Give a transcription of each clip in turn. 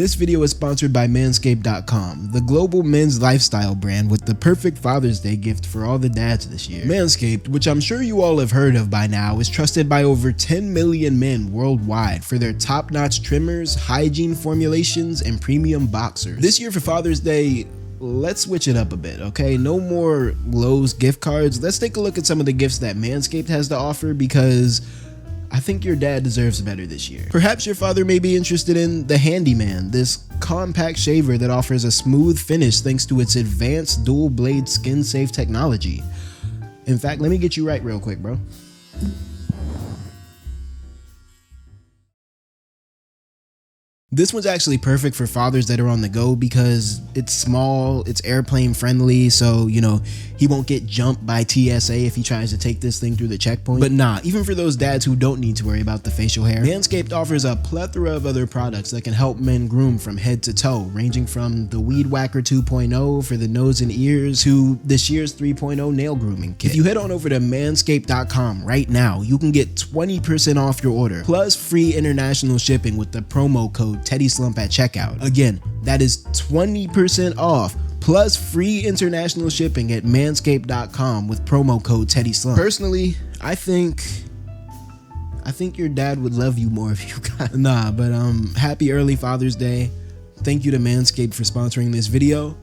This video is sponsored by Manscaped.com, the global men's lifestyle brand with the perfect Father's Day gift for all the dads this year. Manscaped, which I'm sure you all have heard of by now, is trusted by over 10 million men worldwide for their top-notch trimmers, hygiene formulations, and premium boxers. This year for Father's Day, let's switch it up a bit, okay? No more Lowe's gift cards. Let's take a look at some of the gifts that Manscaped has to offer, because I think your dad deserves better this year. Perhaps your father may be interested in the Handyman, this compact shaver that offers a smooth finish thanks to its advanced dual blade skin safe technology. In fact, let me get you right real quick, bro. This one's actually perfect for fathers that are on the go because it's small, it's airplane friendly, so you know he won't get jumped by TSA if he tries to take this thing through the checkpoint. But nah, even for those dads who don't need to worry about the facial hair, Manscaped offers a plethora of other products that can help men groom from head to toe, ranging from the Weed Whacker 2.0 for the nose and ears to this year's 3.0 nail grooming kit. If you head on over to manscaped.com right now, you can get 20% off your order plus free international shipping with the promo code Teddy Slump at checkout. Again, that is 20% off plus free international shipping at manscaped.com with promo code Teddy Slump. Personally, I think your dad would love you more if you got happy early Father's Day. Thank you to Manscaped for sponsoring this video.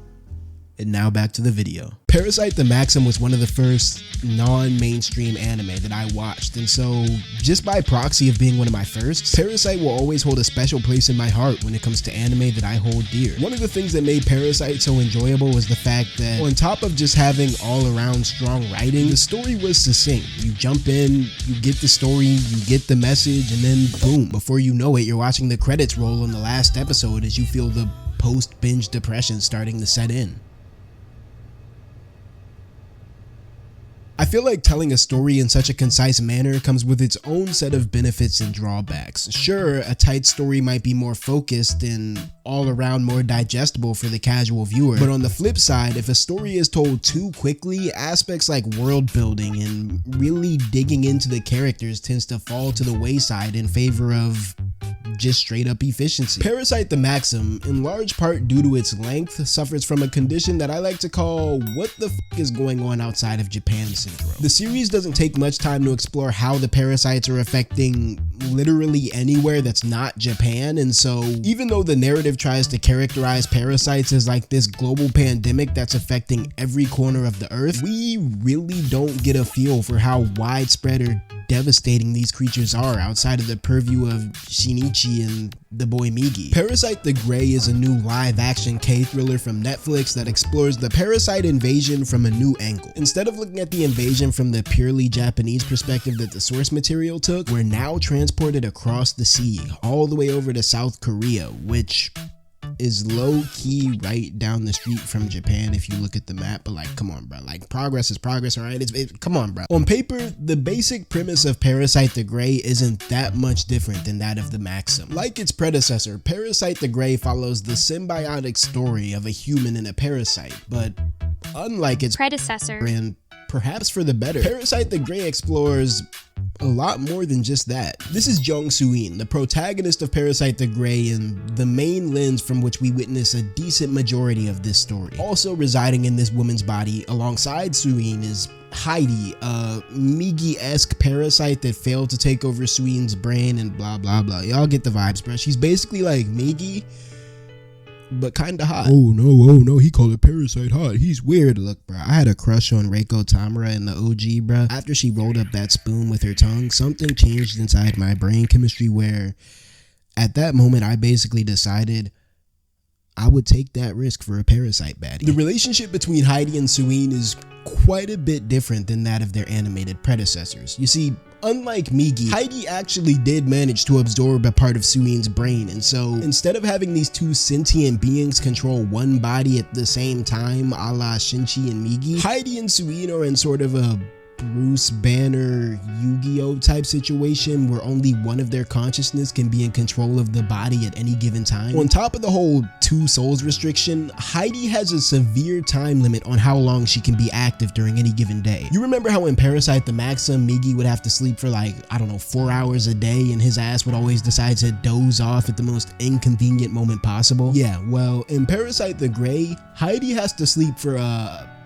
And now back to the video. Parasyte the Maxim was one of the first non-mainstream anime that I watched, and so just by proxy of being one of my firsts, Parasyte will always hold a special place in my heart when it comes to anime that I hold dear. One of the things that made Parasyte so enjoyable was the fact that on top of just having all-around strong writing, the story was succinct. You jump in, you get the story, you get the message, and then boom, before you know it, you're watching the credits roll on the last episode as you feel the post-binge depression starting to set in. I feel like telling a story in such a concise manner comes with its own set of benefits and drawbacks. Sure, a tight story might be more focused and all around more digestible for the casual viewer, but on the flip side, if a story is told too quickly, aspects like world building and really digging into the characters tends to fall to the wayside in favor of just straight up efficiency. Parasyte the Maxim, in large part due to its length, suffers from a condition that I like to call what the f is going on outside of Japan syndrome. The series doesn't take much time to explore how the parasites are affecting literally anywhere that's not Japan, and so even though the narrative tries to characterize parasites as like this global pandemic that's affecting every corner of the earth, we really don't get a feel for how widespread or devastating these creatures are outside of the purview of Shinichi and the boy Migi. Parasyte the Grey is a new live-action K-thriller from Netflix that explores the parasite invasion from a new angle. Instead of looking at the invasion from the purely Japanese perspective that the source material took, we're now transported across the sea, all the way over to South Korea, which is low-key right down the street from Japan if you look at the map, but like, come on, bro, like, progress is progress, all right? Come on, bro. On paper, the basic premise of Parasyte the Grey isn't that much different than that of the Maxim. Like its predecessor, Parasyte the Grey follows the symbiotic story of a human and a parasite, but unlike its predecessor, and perhaps for the better, Parasyte the Grey explores a lot more than just that. This is Jung Soo-in, the protagonist of Parasyte the Grey and the main lens from which we witness a decent majority of this story. Also residing in this woman's body alongside Soo-in is Heidi, a Migi-esque parasite that failed to take over Soo-in's brain and blah blah blah. Y'all get the vibes, bro. She's basically like Migi, but kinda hot. Oh no, he called it Parasyte hot. He's weird. Look, bro, I had a crush on Reiko Tamura in the OG, bro. After she rolled up that spoon with her tongue, something changed inside my brain chemistry where at that moment I basically decided I would take that risk for a parasite baddie. The relationship between Heidi and Soo-in is quite a bit different than that of their animated predecessors. You see, unlike Migi, Heidi actually did manage to absorb a part of Soo-in's brain, and so instead of having these two sentient beings control one body at the same time, a la Shinchi and Migi, Heidi and Soo-in are in sort of a Bruce Banner Yu-Gi-Oh type situation where only one of their consciousness can be in control of the body at any given time. On top of the whole 2 souls restriction, Heidi has a severe time limit on how long she can be active during any given day. You remember how in Parasite the Maxim, Migi would have to sleep for like, I don't know, 4 hours a day and his ass would always decide to doze off at the most inconvenient moment possible? Yeah, well, in Parasite the Grey, Heidi has to sleep for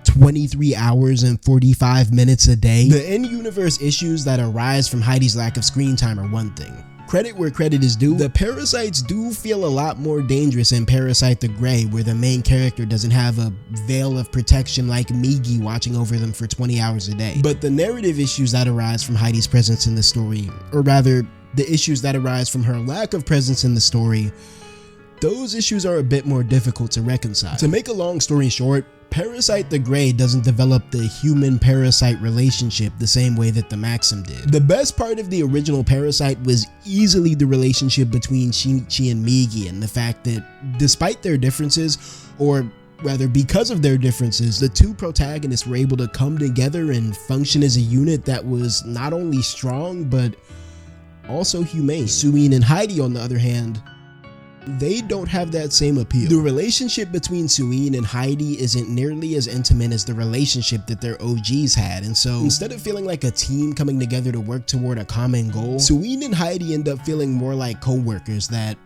23 hours and 45 minutes a day. The in-universe issues that arise from Heidi's lack of screen time are one thing. Credit where credit is due, the parasites do feel a lot more dangerous in Parasite the Grey, where the main character doesn't have a veil of protection like Migi watching over them for 20 hours a day. But the narrative issues that arise from Heidi's presence in the story, or rather, the issues that arise from her lack of presence in the story, those issues are a bit more difficult to reconcile. To make a long story short, Parasite the Grey doesn't develop the human-parasite relationship the same way that the Maxim did. The best part of the original Parasite was easily the relationship between Shinichi and Migi, and the fact that despite their differences, or rather because of their differences, the 2 protagonists were able to come together and function as a unit that was not only strong but also humane. Suin and Heidi, on the other hand, they don't have that same appeal. The relationship between Suin and Heidi isn't nearly as intimate as the relationship that their OGs had, and so instead of feeling like a team coming together to work toward a common goal, Suin and Heidi end up feeling more like co-workers that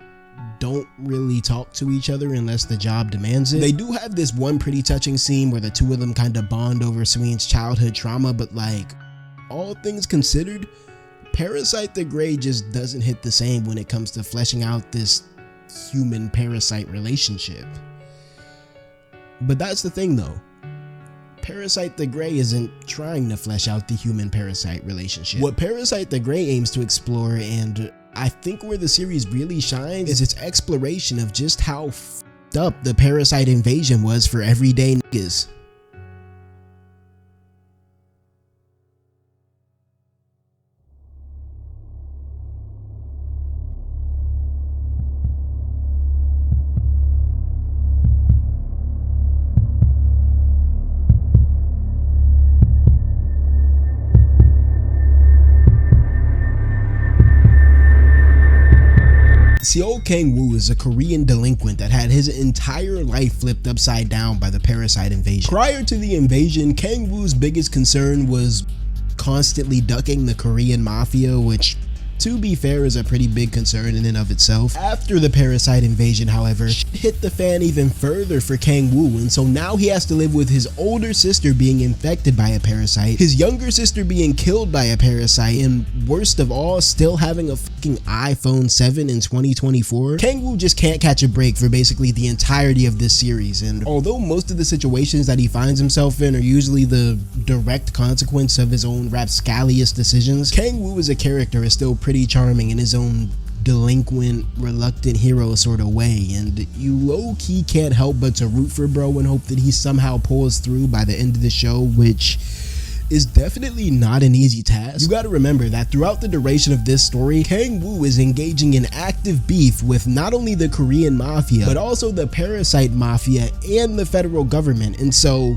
don't really talk to each other unless the job demands it. They do have this one pretty touching scene where the 2 of them kind of bond over Suin's childhood trauma, but like, all things considered, Parasite the Grey just doesn't hit the same when it comes to fleshing out this human-parasite relationship. But that's the thing though. Parasite the Grey isn't trying to flesh out the human-parasite relationship. What Parasite the Grey aims to explore, and I think where the series really shines, is its exploration of just how f***ed up the parasite invasion was for everyday niggas. Seo Kang-woo is a Korean delinquent that had his entire life flipped upside down by the parasite invasion. Prior to the invasion, Kang-woo's biggest concern was constantly ducking the Korean mafia, which, to be fair, is a pretty big concern in and of itself. After the parasite invasion, however, shit hit the fan even further for Kang-woo, and so now he has to live with his older sister being infected by a parasite, his younger sister being killed by a parasite, and worst of all, still having a fucking iPhone 7 in 2024. Kang-woo just can't catch a break for basically the entirety of this series, and although most of the situations that he finds himself in are usually the direct consequence of his own rapscallious decisions, Kang-woo as a character is still pretty charming in his own delinquent, reluctant hero sort of way, and you low-key can't help but to root for bro and hope that he somehow pulls through by the end of the show, which is definitely not an easy task. You gotta remember that throughout the duration of this story, Kang-woo is engaging in active beef with not only the Korean mafia, but also the parasite mafia and the federal government, and so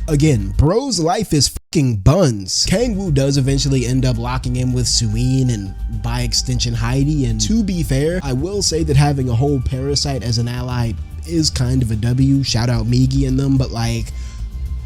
again, bro's life is fucking buns. Kang-woo does eventually end up locking in with Suin and by extension Heidi, and to be fair, I will say that having a whole parasite as an ally is kind of a W. Shout out Migi and them, but like,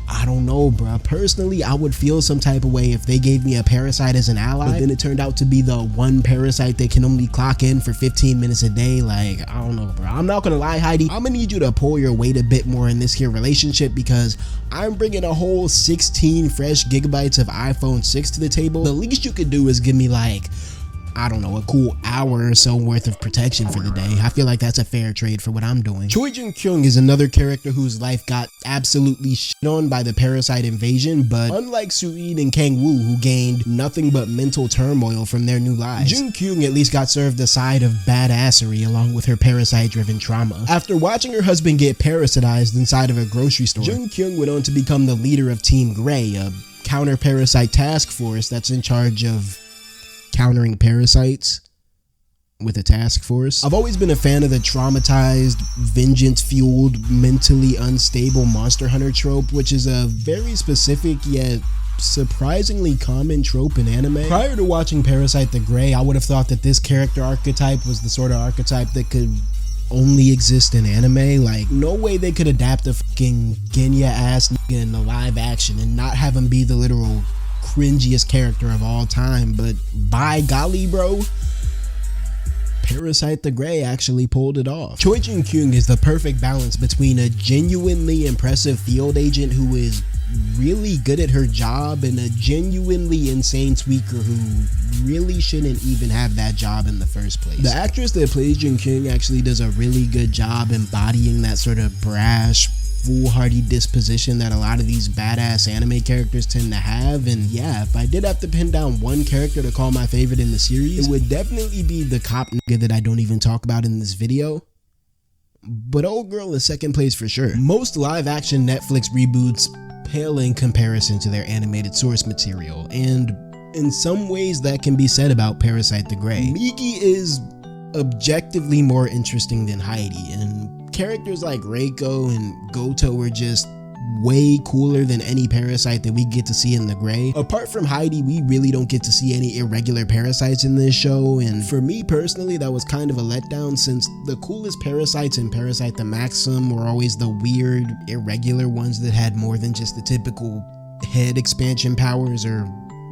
I don't know, bruh. Personally, I would feel some type of way if they gave me a parasite as an ally, but then it turned out to be the one parasite that can only clock in for 15 minutes a day. Like, I don't know, bro. I'm not gonna lie, Heidi. I'm gonna need you to pull your weight a bit more in this here relationship, because I'm bringing a whole 16 fresh gigabytes of iPhone 6 to the table. The least you could do is give me like, I don't know, a cool hour or so worth of protection for the day. I feel like that's a fair trade for what I'm doing. Choi Jun-kyung is another character whose life got absolutely shit on by the parasite invasion, but unlike Suin and Kang-woo, who gained nothing but mental turmoil from their new lives, Jun-kyung at least got served a side of badassery along with her parasite-driven trauma. After watching her husband get parasitized inside of a grocery store, Jun-kyung went on to become the leader of Team Grey, a counter-parasite task force that's in charge of countering parasites with a task force. I've always been a fan of the traumatized, vengeance-fueled, mentally unstable monster hunter trope, which is a very specific yet surprisingly common trope in anime. Prior to watching Parasite the Grey, I would have thought that this character archetype was the sort of archetype that could only exist in anime. Like, no way they could adapt a fucking Genya ass nigga in the live action and not have him be the literal cringiest character of all time. But by golly, bro, Parasite the Grey actually pulled it off. Choi Jin-kyung is the perfect balance between a genuinely impressive field agent who is really good at her job and a genuinely insane tweaker who really shouldn't even have that job in the first place. The actress that plays Jin-kyung actually does a really good job embodying that sort of brash, foolhardy disposition that a lot of these badass anime characters tend to have. And yeah, if I did have to pin down one character to call my favorite in the series, it would definitely be the cop nigga that I don't even talk about in this video. But old girl is second place for sure. Most live action Netflix reboots pale in comparison to their animated source material, and in some ways that can be said about Parasite the Grey. Miki is objectively more interesting than Heidi, and characters like Reiko and Goto are just way cooler than any parasite that we get to see in the Grey. Apart from Heidi, we really don't get to see any irregular parasites in this show, and for me personally that was kind of a letdown, since the coolest parasites in Parasite the Maxim were always the weird, irregular ones that had more than just the typical head expansion powers or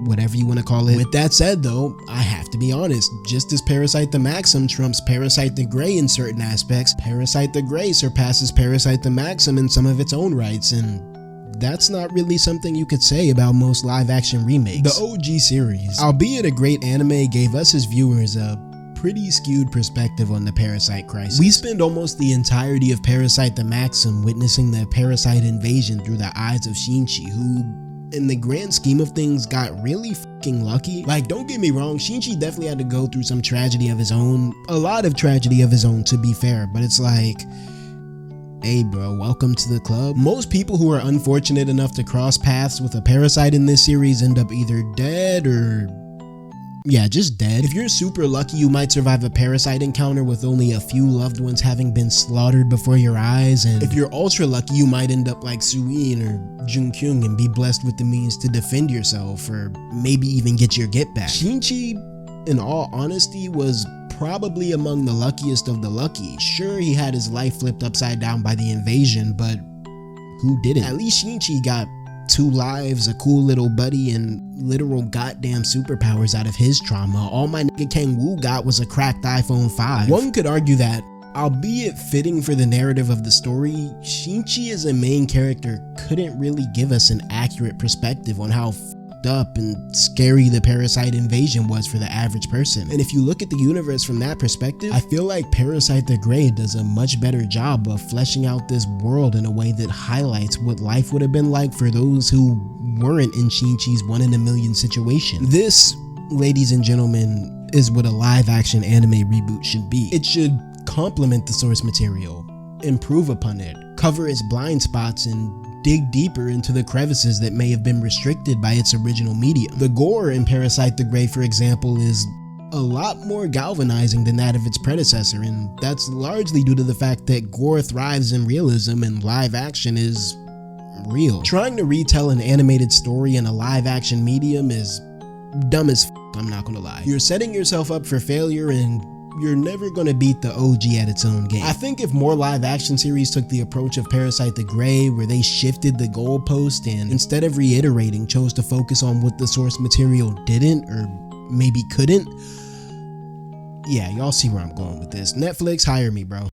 whatever you want to call it. With that said though, I have to be honest, just as Parasite the Maxim trumps Parasite the Grey in certain aspects, Parasite the Grey surpasses Parasite the Maxim in some of its own rights, and that's not really something you could say about most live action remakes. The OG series, albeit a great anime, gave us as viewers a pretty skewed perspective on the parasite crisis. We spend almost the entirety of Parasite the Maxim witnessing the parasite invasion through the eyes of Shinji, who in the grand scheme of things got really fucking lucky. Like, don't get me wrong, Shinji definitely had to go through some tragedy of his own, a lot of tragedy of his own to be fair, but it's like, hey bro, welcome to the club. Most people who are unfortunate enough to cross paths with a parasite in this series end up either dead or yeah, just dead. If you're super lucky, you might survive a parasite encounter with only a few loved ones having been slaughtered before your eyes, and if you're ultra lucky, you might end up like Suin or Jun-kyung and be blessed with the means to defend yourself or maybe even get your get back. Shinji, in all honesty, was probably among the luckiest of the lucky. Sure, he had his life flipped upside down by the invasion, but who didn't? At least Shinji got 2 lives, a cool little buddy, and literal goddamn superpowers out of his trauma. All my nigga Kang Woo got was a cracked iPhone 5. One could argue that, albeit fitting for the narrative of the story, Shinji as a main character couldn't really give us an accurate perspective on how f***ed up and scary the parasite invasion was for the average person. And if you look at the universe from that perspective, I feel like Parasite the Grey does a much better job of fleshing out this world in a way that highlights what life would have been like for those who weren't in Shinji's 1 in a million situation. This, ladies and gentlemen, is what a live action anime reboot should be. It should complement the source material, improve upon it, cover its blind spots, and dig deeper into the crevices that may have been restricted by its original medium. The gore in Parasite the Grey, for example, is a lot more galvanizing than that of its predecessor, and that's largely due to the fact that gore thrives in realism and live action is real. Trying to retell an animated story in a live action medium is dumb as f***, I'm not gonna lie. You're setting yourself up for failure, and you're never gonna beat the OG at its own game. I think if more live action series took the approach of Parasite the Grey, where they shifted the goalpost and instead of reiterating, chose to focus on what the source material didn't or maybe couldn't, yeah, y'all see where I'm going with this. Netflix, hire me, bro.